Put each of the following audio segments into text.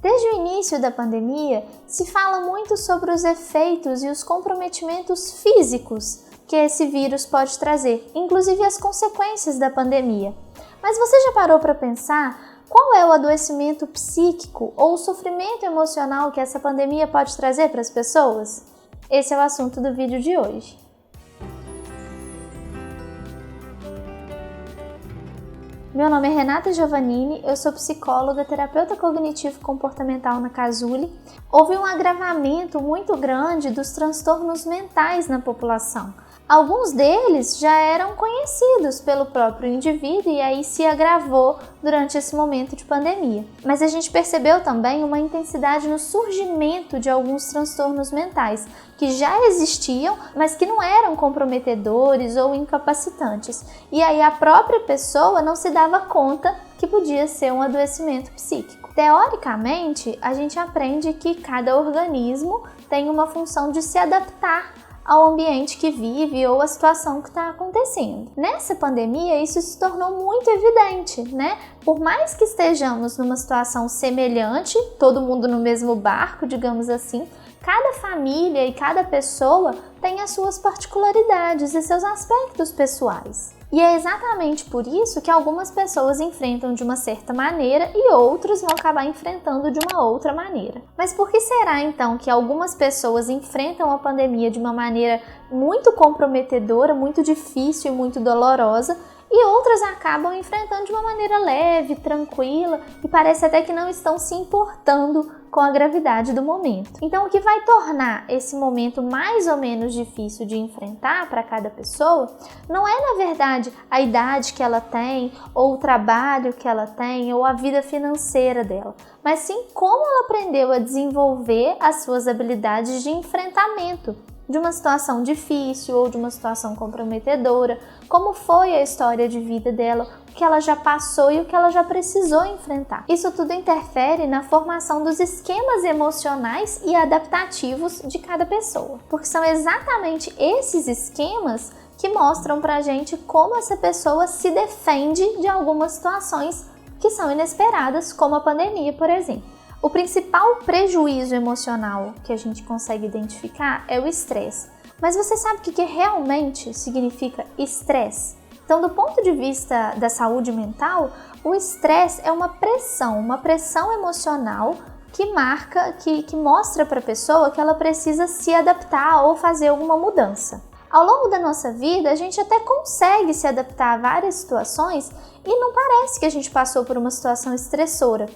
Desde o início da pandemia, se fala muito sobre os efeitos e os comprometimentos físicos que esse vírus pode trazer, inclusive as consequências da pandemia. Mas você já parou para pensar qual é o adoecimento psíquico ou o sofrimento emocional que essa pandemia pode trazer para as pessoas? Esse é o assunto do vídeo de hoje. Meu nome é Renata Giovannini, eu sou psicóloga, terapeuta cognitivo-comportamental na Casuly. Houve um agravamento muito grande dos transtornos mentais na população. Alguns deles já eram conhecidos pelo próprio indivíduo e aí se agravou durante esse momento de pandemia. Mas a gente percebeu também uma intensidade no surgimento de alguns transtornos mentais que já existiam, mas que não eram comprometedores ou incapacitantes. E aí a própria pessoa não se dava conta que podia ser um adoecimento psíquico. Teoricamente, a gente aprende que cada organismo tem uma função de se adaptar ao ambiente que vive ou à situação que está acontecendo. Nessa pandemia, isso se tornou muito evidente, né? Por mais que estejamos numa situação semelhante, todo mundo no mesmo barco, digamos assim, cada família e cada pessoa tem as suas particularidades e seus aspectos pessoais. E é exatamente por isso que algumas pessoas enfrentam de uma certa maneira e outras vão acabar enfrentando de uma outra maneira. Mas por que será então que algumas pessoas enfrentam a pandemia de uma maneira muito comprometedora, muito difícil e muito dolorosa, e outras acabam enfrentando de uma maneira leve, tranquila e parece até que não estão se importando com a gravidade do momento? Então, o que vai tornar esse momento mais ou menos difícil de enfrentar para cada pessoa não é, na verdade, a idade que ela tem, ou o trabalho que ela tem, ou a vida financeira dela, mas sim como ela aprendeu a desenvolver as suas habilidades de enfrentamento de uma situação difícil ou de uma situação comprometedora, como foi a história de vida dela, o que ela já passou e o que ela já precisou enfrentar. Isso tudo interfere na formação dos esquemas emocionais e adaptativos de cada pessoa, porque são exatamente esses esquemas que mostram pra gente como essa pessoa se defende de algumas situações que são inesperadas, como a pandemia, por exemplo. O principal prejuízo emocional que a gente consegue identificar é o estresse. Mas você sabe o que realmente significa estresse? Então, do ponto de vista da saúde mental, o estresse é uma pressão emocional que marca, que mostra para a pessoa que ela precisa se adaptar ou fazer alguma mudança. Ao longo da nossa vida, a gente até consegue se adaptar a várias situações e não parece que a gente passou por uma situação estressora,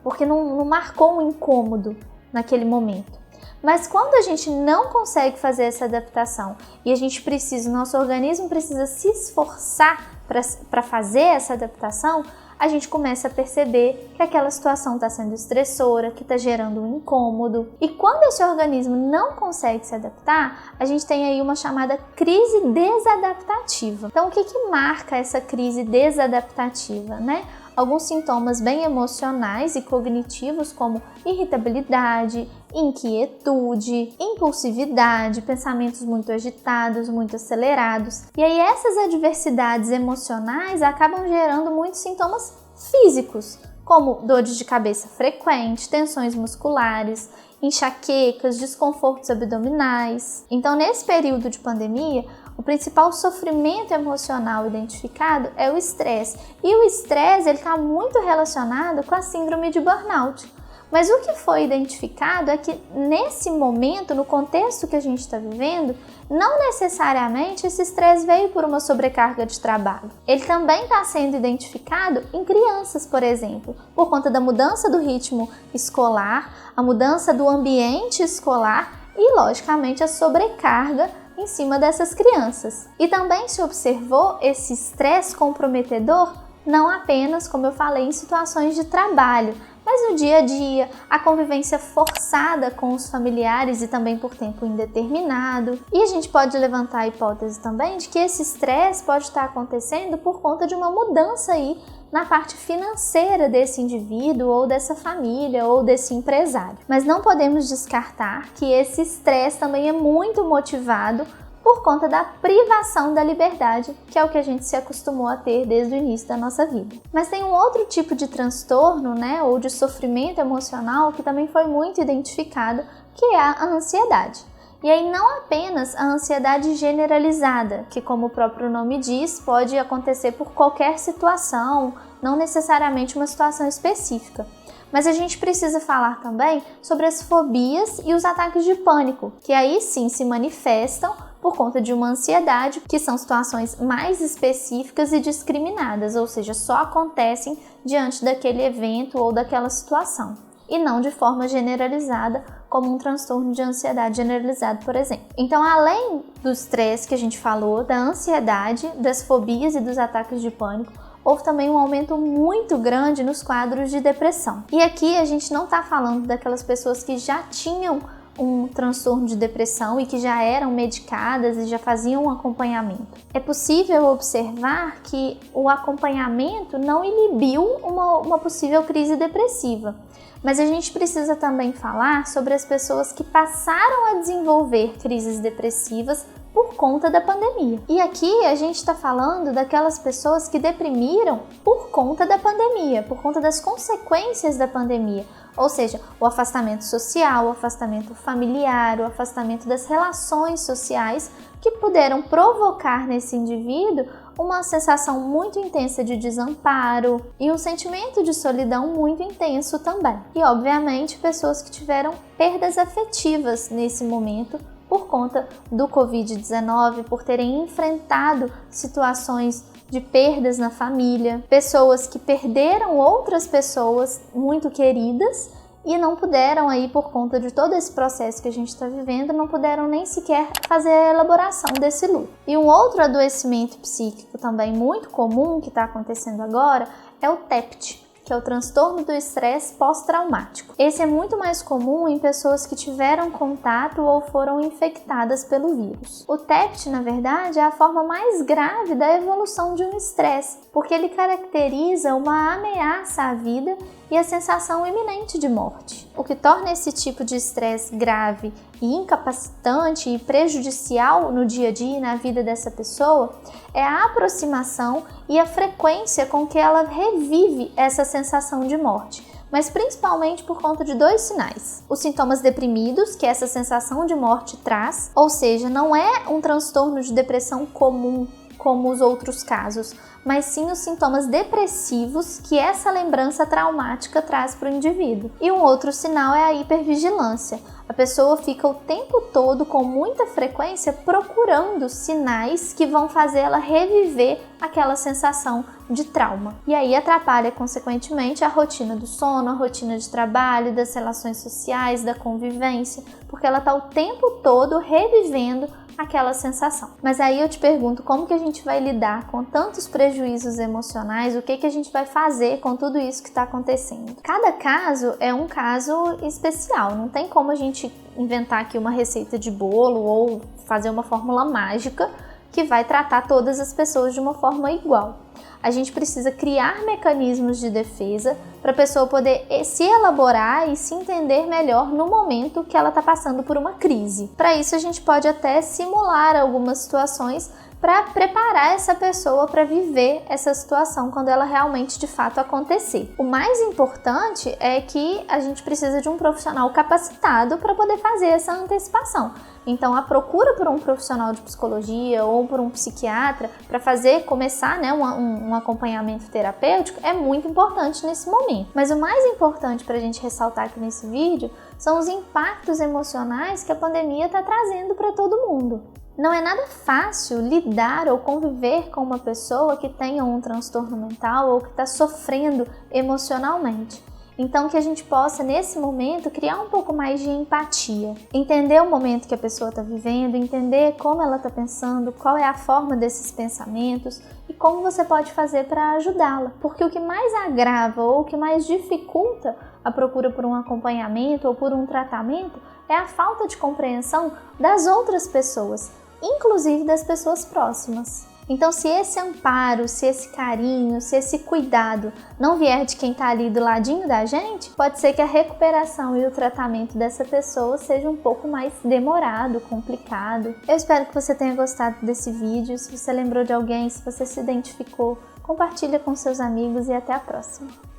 porque não marcou um incômodo naquele momento. Mas quando a gente não consegue fazer essa adaptação e a gente precisa, o nosso organismo precisa se esforçar para fazer essa adaptação, a gente começa a perceber que aquela situação está sendo estressora, que está gerando um incômodo. E quando esse organismo não consegue se adaptar, a gente tem aí uma chamada crise desadaptativa. Então, o que marca essa crise desadaptativa, né? Alguns sintomas bem emocionais e cognitivos, como irritabilidade, inquietude, impulsividade, pensamentos muito agitados, muito acelerados. E aí essas adversidades emocionais acabam gerando muitos sintomas físicos, como dores de cabeça frequentes, tensões musculares, enxaquecas, desconfortos abdominais. Então, nesse período de pandemia, o principal sofrimento emocional identificado é o estresse. E o estresse está muito relacionado com a síndrome de burnout. Mas o que foi identificado é que nesse momento, no contexto que a gente está vivendo, não necessariamente esse estresse veio por uma sobrecarga de trabalho. Ele também está sendo identificado em crianças, por exemplo, por conta da mudança do ritmo escolar, a mudança do ambiente escolar e, logicamente, a sobrecarga em cima dessas crianças. E também se observou esse estresse comprometedor não apenas, como eu falei, em situações de trabalho, mas no dia a dia, a convivência forçada com os familiares e também por tempo indeterminado. E a gente pode levantar a hipótese também de que esse estresse pode estar acontecendo por conta de uma mudança aí na parte financeira desse indivíduo ou dessa família ou desse empresário. Mas não podemos descartar que esse estresse também é muito motivado por conta da privação da liberdade, que é o que a gente se acostumou a ter desde o início da nossa vida. Mas tem um outro tipo de transtorno, né, ou de sofrimento emocional que também foi muito identificado, que é a ansiedade. E aí não apenas a ansiedade generalizada, que como o próprio nome diz, pode acontecer por qualquer situação, não necessariamente uma situação específica. Mas a gente precisa falar também sobre as fobias e os ataques de pânico, que aí sim se manifestam por conta de uma ansiedade, que são situações mais específicas e discriminadas, ou seja, só acontecem diante daquele evento ou daquela situação, e não de forma generalizada, como um transtorno de ansiedade generalizado, por exemplo. Então, além do estresse que a gente falou, da ansiedade, das fobias e dos ataques de pânico, houve também um aumento muito grande nos quadros de depressão. E aqui a gente não está falando daquelas pessoas que já tinham um transtorno de depressão e que já eram medicadas e já faziam um acompanhamento. É possível observar que o acompanhamento não inibiu uma possível crise depressiva. Mas a gente precisa também falar sobre as pessoas que passaram a desenvolver crises depressivas por conta da pandemia. E aqui a gente está falando daquelas pessoas que deprimiram por conta da pandemia, por conta das consequências da pandemia. Ou seja, o afastamento social, o afastamento familiar, o afastamento das relações sociais que puderam provocar nesse indivíduo uma sensação muito intensa de desamparo e um sentimento de solidão muito intenso também. E, obviamente, pessoas que tiveram perdas afetivas nesse momento por conta do Covid-19, por terem enfrentado situações de perdas na família, pessoas que perderam outras pessoas muito queridas e não puderam aí, por conta de todo esse processo que a gente está vivendo, não puderam nem sequer fazer a elaboração desse luto. E um outro adoecimento psíquico também muito comum que está acontecendo agora é o TEPT, que é o transtorno do estresse pós-traumático. Esse é muito mais comum em pessoas que tiveram contato ou foram infectadas pelo vírus. O TEPT, na verdade, é a forma mais grave da evolução de um estresse, porque ele caracteriza uma ameaça à vida e a sensação iminente de morte. O que torna esse tipo de estresse grave e incapacitante e prejudicial no dia a dia e na vida dessa pessoa é a aproximação e a frequência com que ela revive essa sensação de morte, mas principalmente por conta de dois sinais. Os sintomas deprimidos, que essa sensação de morte traz, ou seja, não é um transtorno de depressão comum como os outros casos, mas sim os sintomas depressivos que essa lembrança traumática traz para o indivíduo. E um outro sinal é a hipervigilância. A pessoa fica o tempo todo, com muita frequência, procurando sinais que vão fazer ela reviver aquela sensação de trauma. E aí atrapalha, consequentemente, a rotina do sono, a rotina de trabalho, das relações sociais, da convivência, porque ela está o tempo todo revivendo aquela sensação. Mas aí eu te pergunto, como que a gente vai lidar com tantos prejuízos emocionais? O que a gente vai fazer com tudo isso que está acontecendo? Cada caso é um caso especial, não tem como a gente inventar aqui uma receita de bolo ou fazer uma fórmula mágica que vai tratar todas as pessoas de uma forma igual. A gente precisa criar mecanismos de defesa para a pessoa poder se elaborar e se entender melhor no momento que ela está passando por uma crise. Para isso, a gente pode até simular algumas situações para preparar essa pessoa para viver essa situação quando ela realmente de fato acontecer. O mais importante é que a gente precisa de um profissional capacitado para poder fazer essa antecipação. Então a procura por um profissional de psicologia ou por um psiquiatra para começar um acompanhamento terapêutico é muito importante nesse momento. Mas o mais importante para a gente ressaltar aqui nesse vídeo são os impactos emocionais que a pandemia está trazendo para todo mundo. Não é nada fácil lidar ou conviver com uma pessoa que tenha um transtorno mental ou que está sofrendo emocionalmente. Então que a gente possa, nesse momento, criar um pouco mais de empatia. Entender o momento que a pessoa está vivendo, entender como ela está pensando, qual é a forma desses pensamentos e como você pode fazer para ajudá-la. Porque o que mais agrava ou o que mais dificulta a procura por um acompanhamento ou por um tratamento é a falta de compreensão das outras pessoas, inclusive das pessoas próximas. Então, se esse amparo, se esse carinho, se esse cuidado não vier de quem está ali do ladinho da gente, pode ser que a recuperação e o tratamento dessa pessoa seja um pouco mais demorado, complicado. Eu espero que você tenha gostado desse vídeo. Se você lembrou de alguém, se você se identificou, compartilha com seus amigos e até a próxima.